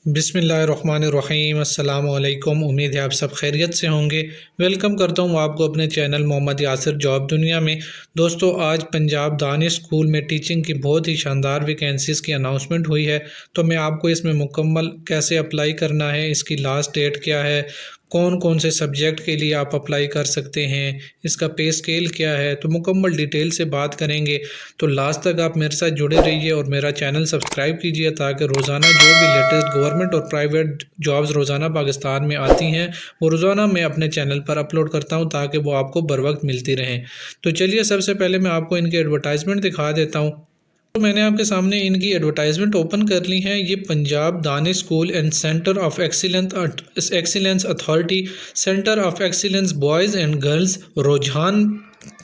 बिस्मिल्लाहिर्रहमानिर्रहीम। अस्सलाम वालेकुम। उम्मीद है आप सब खैरियत से होंगे। वेलकम करता हूँ आपको अपने चैनल मोहम्मद यासिर जॉब दुनिया में। दोस्तों, आज पंजाब दानिश स्कूल में टीचिंग की बहुत ही शानदार वैकेंसीज़ की अनाउंसमेंट हुई है। तो मैं आपको इसमें मुकम्मल कैसे अप्लाई करना है, इसकी लास्ट डेट क्या है, कौन कौन से सब्जेक्ट के लिए आप अप्लाई कर सकते हैं, इसका पे स्केल क्या है, तो मुकम्मल डिटेल से बात करेंगे। तो लास्ट तक आप मेरे साथ जुड़े रहिए और मेरा चैनल सब्सक्राइब कीजिए ताकि रोज़ाना जो भी लेटेस्ट गवर्नमेंट और प्राइवेट जॉब्स रोज़ाना पाकिस्तान में आती हैं वो रोज़ाना मैं अपने चैनल पर अपलोड करता हूं ताकि वो आपको बर वक्त मिलती रहें। तो चलिए, सबसे पहले मैं आपको इनकी एडवर्टाइजमेंट दिखा देता हूँ। तो मैंने आपके सामने इनकी एडवर्टाइजमेंट ओपन कर ली है। ये Punjab Danish school and centre of excellence authority, centre of excellence boys and girls रुझान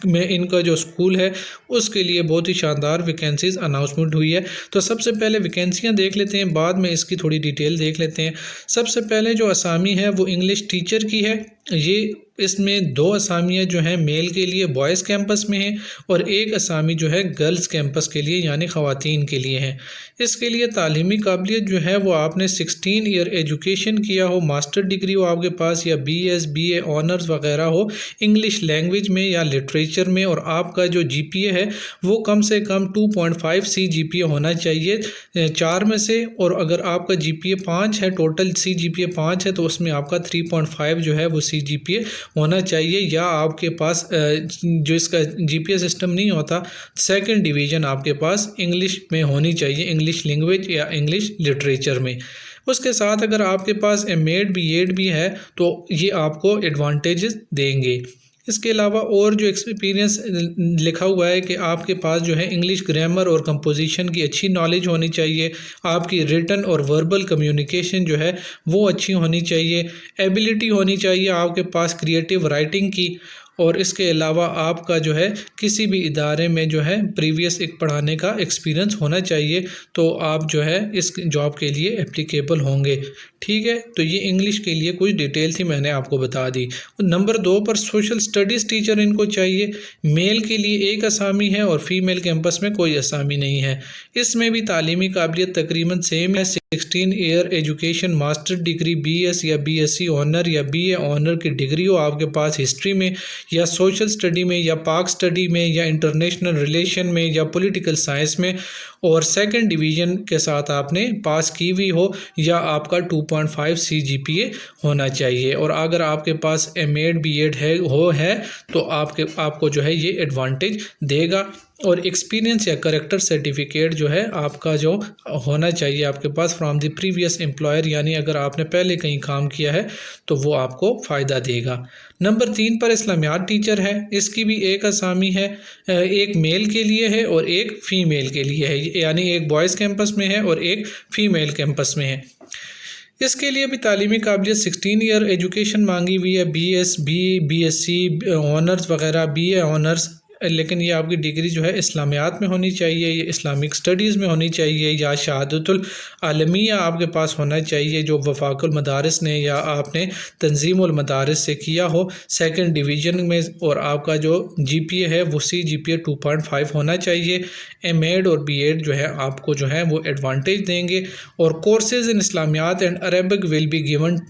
में इनका जो स्कूल है उसके लिए बहुत ही शानदार वैकेंसीज़ अनाउंसमेंट हुई है। तो सबसे पहले वैकेंसियाँ देख लेते हैं, बाद में इसकी थोड़ी डिटेल देख लेते हैं। सबसे पहले जो असामी है वो इंग्लिश टीचर की है। ये इसमें दो असामियाँ जो हैं मेल के लिए बॉयज़ कैंपस में हैं और एक असामी जो है गर्ल्स कैंपस के लिए यानी ख़वातीन के लिए हैं। इसके लिए तालीमी काबिलियत जो है वो आपने 16 ईयर एजुकेशन किया हो, मास्टर डिग्री हो आपके पास, या BS BA ऑनर्स वगैरह हो इंग्लिश लैंग्वेज में या लिटरेचर में, और आपका जो GPA है वो कम से कम 2.5 CGPA होना चाहिए 4 में से। और अगर आपका GPA 5 है, टोटल CGPA 5 है, तो उसमें आपका 3.5 जो है वो CGPA होना चाहिए। या आपके पास जो इसका GPA सिस्टम नहीं होता, सेकंड डिवीज़न आपके पास इंग्लिश में होनी चाहिए, इंग्लिश लैंग्वेज या इंग्लिश लिटरेचर में। उसके साथ अगर आपके पास MAd BAd भी है तो ये आपको एडवांटेजेस देंगे। इसके अलावा और जो एक्सपीरियंस लिखा हुआ है कि आपके पास जो है इंग्लिश ग्रामर और कंपोजिशन की अच्छी नॉलेज होनी चाहिए, आपकी रिटन और वर्बल कम्युनिकेशन जो है वो अच्छी होनी चाहिए, एबिलिटी होनी चाहिए आपके पास क्रिएटिव राइटिंग की, और इसके अलावा आपका जो है किसी भी इदारे में जो है प्रीवियस एक पढ़ाने का एक्सपीरियंस होना चाहिए, तो आप जो है इस जॉब के लिए एप्लीकेबल होंगे। ठीक है, तो ये इंग्लिश के लिए कुछ डिटेल थी, मैंने आपको बता दी। नंबर 2 पर सोशल स्टडीज़ टीचर इनको चाहिए। मेल के लिए एक असामी है और फीमेल कैंपस में कोई असामी नहीं है। इसमें भी तालीमी काबिलियत तकरीबन सेम है, 16 year education, master degree, BS या BSc ऑनर या BA ऑनर की डिग्री हो आपके पास हिस्ट्री में या सोशल स्टडी में या पाक स्टडी में या इंटरनेशनल रिलेशन में या पॉलिटिकल साइंस में, और सेकंड डिवीज़न के साथ आपने पास की हुई हो, या आपका 2.5 CGPA होना चाहिए। और अगर आपके पास MAd BAd है तो आपको जो है ये एडवांटेज देगा। और एक्सपीरियंस या करेक्टर सर्टिफिकेट जो है आपका जो होना चाहिए आपके पास फ्रॉम द प्रीवियस एम्प्लॉयर, यानी अगर आपने पहले कहीं काम किया है तो वो आपको फ़ायदा देगा। नंबर 3 पर इस्लामियात टीचर है। इसकी भी एक असामी है, एक मेल के लिए है और एक फ़ीमेल के लिए है, यानी एक बॉयज़ कैंपस में है और एक फ़ीमेल कैंपस में है। इसके लिए भी तालीमी काबिलियत 16 ईयर एजुकेशन मांगी हुई है, BS BSc ऑनर्स वगैरह, BA ऑनर्स, लेकिन ये आपकी डिग्री जो है इस्लामियात में होनी चाहिए, ये इस्लामिक स्टडीज़ में होनी चाहिए, या शहादतुल आलमिया आपके पास होना चाहिए जो वफाकुल मदारिस ने या आपने तंजीमुल मदारिस से किया हो सेकंड डिवीज़न में, और आपका जो GPA है वो CGPA 2.5 होना चाहिए। MAd और BAd जो है आपको जो है वो एडवांटेज देंगे। और कोर्सेज़ इन इस्लामियात and Arabic will be given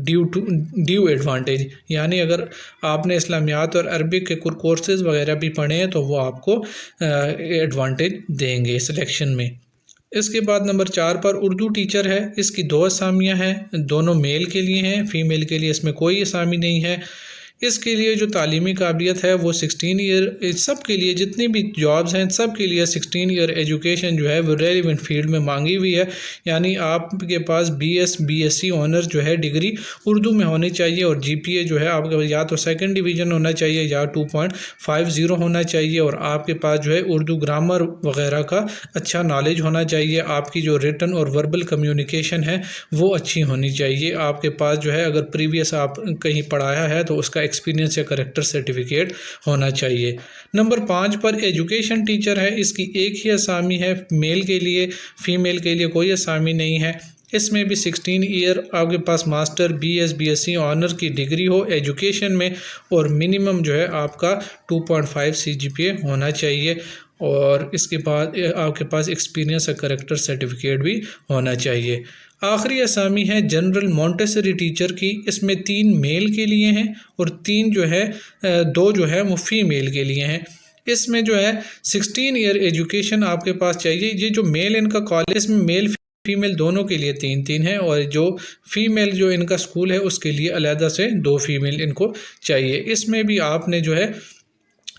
due advantage, यानी अगर आपने इस्लामियात और अरबिक के कुछ कोर्सेज़ वगैरह भी पढ़े हैं तो वो आपको एडवांटेज देंगे सिलेक्शन में। इसके बाद नंबर 4 पर उर्दू टीचर है। इसकी 2 असामियाँ हैं, दोनों मेल के लिए हैं, फीमेल के लिए इसमें कोई असामी नहीं है। इसके लिए जो तालीमी काबिलियत है वो 16 ईयर, सब के लिए जितनी भी जॉब्स हैं सब के लिए 16 ईयर एजुकेशन जो है वो रेलिवेंट फील्ड में मांगी हुई है, यानी आपके पास BS BSc ऑनर्स जो है डिग्री उर्दू में होनी चाहिए, और GPA जो है आपका या तो सेकंड डिवीज़न होना चाहिए या 2.50 होना चाहिए, और आपके पास जो है उर्दू ग्रामर वगैरह का अच्छा नॉलेज होना चाहिए, आपकी जो रिटन और वर्बल कम्युनिकेशन है वो अच्छी होनी चाहिए, आपके पास जो है अगर प्रीवियस आप कहीं पढ़ाया है तो उसका एक्सपीरियंस या करेक्टर सर्टिफिकेट होना चाहिए। नंबर 5 पर एजुकेशन टीचर है। इसकी एक ही असामी है मेल के लिए, फीमेल के लिए कोई असामी नहीं है। इसमें भी 16 ईयर आपके पास मास्टर BS BSc ऑनर की डिग्री हो एजुकेशन में, और मिनिमम जो है आपका 2.5 CGPA होना चाहिए, और इसके बाद आपके पास एक्सपीरियंस और करेक्टर सर्टिफिकेट भी होना चाहिए। आखिरी असामी है जनरल मॉन्टेसरी टीचर की, इसमें 3 मेल के लिए हैं और 3 जो है 2 जो है वो फीमेल के लिए हैं। इसमें जो है 16 ईयर एजुकेशन आपके पास चाहिए। ये जो मेल इनका कॉलेज में मेल फीमेल दोनों के लिए 3-3 है और जो फीमेल जो इनका स्कूल है उसके लिए अलहदा से 2 फीमेल इनको चाहिए। इसमें भी आपने जो है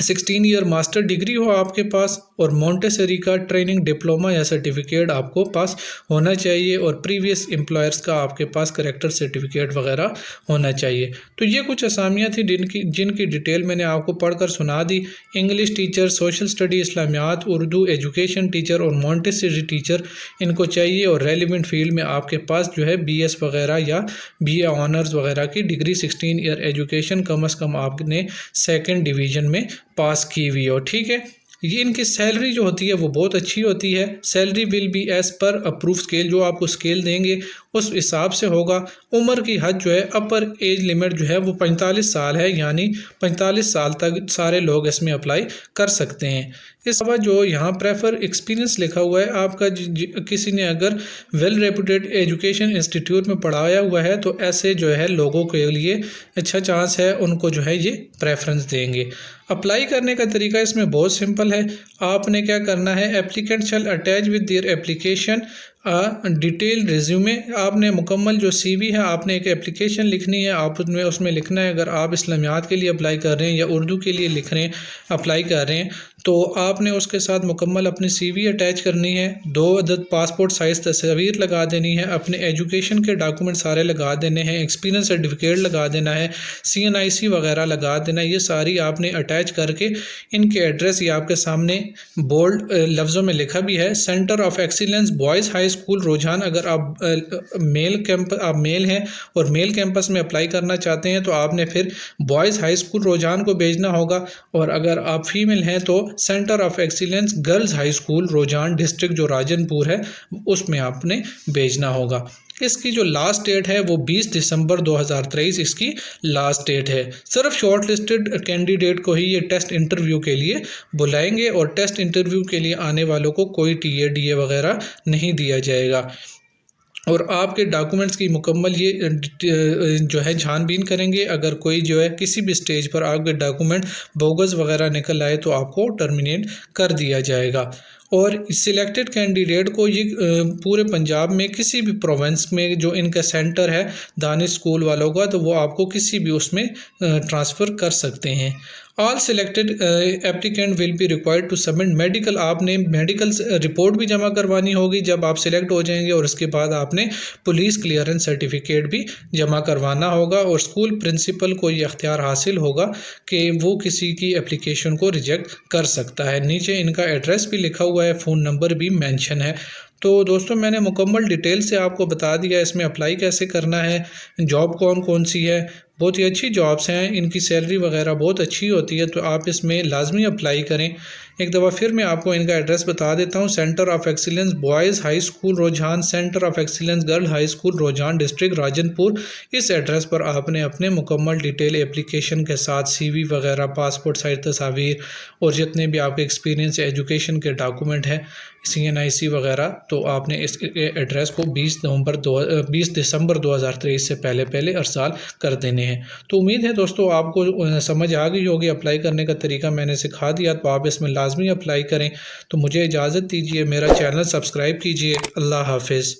16 ईयर मास्टर डिग्री हो आपके पास और मॉन्टेसरी का ट्रेनिंग डिप्लोमा या सर्टिफिकेट आपको पास होना चाहिए और प्रीवियस एम्प्लॉयर्स का आपके पास करेक्टर सर्टिफिकेट वगैरह होना चाहिए। तो ये कुछ असामियाँ थी जिनकी डिटेल मैंने आपको पढ़कर सुना दी। इंग्लिश टीचर, सोशल स्टडी, इस्लामियात, उर्दू, एजुकेशन टीचर और मॉन्टेसरी टीचर इनको चाहिए और रेलिवेंट फील्ड में आपके पास जो है BS वगैरह या BA ऑनर्स वगैरह की डिग्री 16 ईयर एजुकेशन कम अज़ कम आपने 2nd डिवीज़न में पास की हुई हो। ठीक है, ये इनकी सैलरी जो होती है वो बहुत अच्छी होती है। Salary will be as per approve scale, जो आपको स्केल देंगे उस हिसाब से होगा। उम्र की हद जो है अपर एज लिमिट जो है वो 45 साल है, यानी 45 साल तक सारे लोग इसमें अप्लाई कर सकते हैं। इस अलावा जो यहाँ प्रेफर एक्सपीरियंस लिखा हुआ है आपका, किसी ने अगर वेल रेपुटेड एजुकेशन इंस्टीट्यूट में पढ़ाया हुआ है तो ऐसे जो है लोगों के लिए अच्छा चांस है, उनको जो है ये प्रेफरेंस देंगे। अप्लाई करने का तरीका इसमें बहुत सिंपल है। आपने क्या करना है, applicant shall attach with their application detail resume. आपने मुकम्मल जो CV है आपने एक एप्लीकेशन लिखनी है, आप उसमें लिखना है अगर आप इस्लामियात के लिए अप्लाई कर रहे हैं या उर्दू के लिए लिख रहे हैं अप्लाई कर रहे हैं तो आपने उसके साथ मुकम्मल अपनी CV अटैच करनी है। 2 अदद पासपोर्ट साइज़ तस्वीर लगा देनी है, अपने एजुकेशन के डॉक्यूमेंट सारे लगा देने हैं, एक्सपीरियंस सर्टिफिकेट लगा देना है, CNIC वगैरह लगा देना है। ये सारी आपने अटैच करके इनके एड्रेस ये आपके सामने बोल्ड लफ्ज़ों में लिखा भी है, centre of excellence boys high school रोजान। अगर आप मेल हैं और मेल कैंपस में अप्लाई करना चाहते हैं तो आपने फिर बॉयज़ हाई स्कूल रोजान को भेजना होगा, और अगर आप फीमेल हैं तो centre of excellence girls high school Rojhan district जो राजनपुर है उसमें आपने भेजना होगा। इसकी जो लास्ट डेट है वो 20 दिसंबर 2023 इसकी लास्ट डेट है। सिर्फ शॉर्ट लिस्टेड कैंडिडेट को ही ये टेस्ट इंटरव्यू के लिए बुलाएंगे और टेस्ट इंटरव्यू के लिए आने वालों को कोई TA DA वगैरह नहीं दिया जाएगा। और आपके डॉक्यूमेंट्स की मुकम्मल ये जो है छानबीन करेंगे। अगर कोई जो है किसी भी स्टेज पर आपके डॉक्यूमेंट बोगस वगैरह निकल आए तो आपको टर्मिनेट कर दिया जाएगा। और सिलेक्टेड कैंडिडेट को ये पूरे पंजाब में किसी भी प्रोविंस में जो इनका सेंटर है दानिश स्कूल वालों का, तो वो आपको किसी भी उसमें ट्रांसफ़र कर सकते हैं। All selected applicant will be required to submit medical. आपने मेडिकल रिपोर्ट भी जमा करवानी होगी जब आप सिलेक्ट हो जाएंगे, और उसके बाद आपने पुलिस क्लियरेंस सर्टिफिकेट भी जमा करवाना होगा। और स्कूल प्रिंसिपल को ये अख्तियार हासिल होगा कि वो किसी की एप्लीकेशन को रिजेक्ट कर सकता है। नीचे इनका एड्रेस भी लिखा हुआ है, फ़ोन नंबर भी मेंशन है। तो दोस्तों मैंने मुकम्मल डिटेल से आपको बता दिया इसमें अप्लाई कैसे करना है, जॉब कौन कौन सी है। बहुत ही अच्छी जॉब्स हैं, इनकी सैलरी वगैरह बहुत अच्छी होती है, तो आप इसमें लाजमी अप्लाई करें। एक दफ़ा फिर मैं आपको इनका एड्रेस बता देता हूँ। Centre of excellence boys high school Rojhan, centre of excellence girl high school Rojhan district Rajanpur. इस एड्रेस पर आपने अपने मुकम्मल डिटेल एप्लीकेशन के साथ CV वगैरह, पासपोर्ट साइज तस्वीर और जितने भी आपके एक्सपीरियंस एजुकेशन के डॉक्यूमेंट हैं, CNIC वगैरह, तो आपने इस एड्रेस को 20 दिसंबर 2023 से पहले अरसाल कर देने हैं। तो उम्मीद है दोस्तों आपको समझ आ गई होगी। अप्लाई करने का तरीका मैंने सिखा दिया, तो आप इसमें लाजमी अप्लाई करें। तो मुझे इजाज़त दीजिए, मेरा चैनल सब्सक्राइब कीजिए। अल्लाह हाफिज़।